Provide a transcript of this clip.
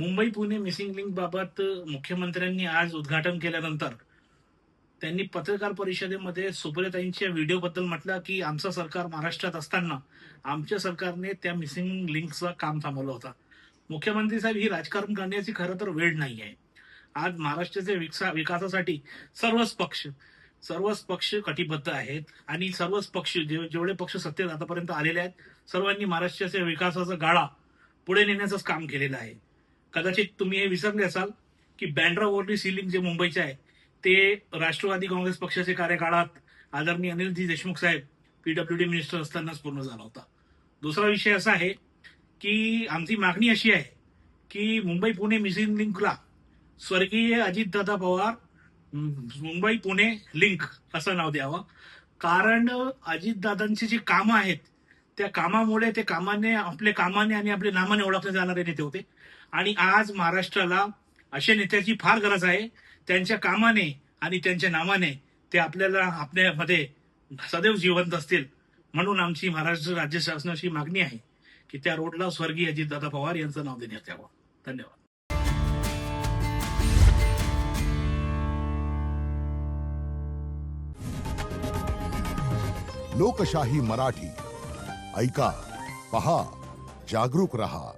Mumbai Pune missing link बाबत मुख्यमंत्र्यांनी आज उद्घाटन केल्यानंतर त्यांनी पत्रकार परिषदेमध्ये सुप्रियाताईंच्या व्हिडिओबद्दल म्हटलं की आमचं सरकार महाराष्ट्रात असताना आमच्या सरकारने त्या मिसिंग लिंकचं काम थांबवलं होतं. मुख्यमंत्री साहेब, ही राजकारण करण्याची खरं तर वेळ नाही आहे. आज महाराष्ट्राच्या विकासासाठी सर्वच पक्ष कटिबद्ध आहेत आणि सर्वच पक्ष जेवढे पक्ष सत्तेत आतापर्यंत आलेले आहेत सर्वांनी महाराष्ट्राच्या विकासाचा गाडा पुढे नेण्याचंच काम केलेलं आहे. कदाचित तुम्ही हे विसरले असाल की बँड्रा ओव्हरली सीलिंग जे मुंबईचे आहे ते राष्ट्रवादी काँग्रेस पक्षाच्या कार्यकाळात आदरणीय अनिलजी देशमुख साहेब पीडब्ल्यूडी मिनिस्टर असतानाच पूर्ण झाला होता. दुसरा विषय असा आहे की आमची मागणी अशी आहे की मुंबई पुणे मिसिंग लिंकला स्वर्गीय अजितदादा पवार मुंबई पुणे लिंक असं नाव द्यावं. कारण अजितदादांची जी कामं आहेत त्या कामामुळे आपल्या कामाने आणि आपल्या नामाने ओळखले जाणारे नेते होते आणि आज महाराष्ट्राला अशा नेत्याची फार गरज आहे. त्यांच्या कामाने आणि त्यांच्या नामाने ते आपल्यामध्ये सदैव जिवंत असतील. म्हणून आमची महाराष्ट्र राज्य शासनाची मागणी आहे की त्या रोडला स्वर्गीय अजितदादा पवार यांचं नाव देण्यात यावं. धन्यवाद. लोकशाही मराठी ऐका, पहा, जागरूक रहा.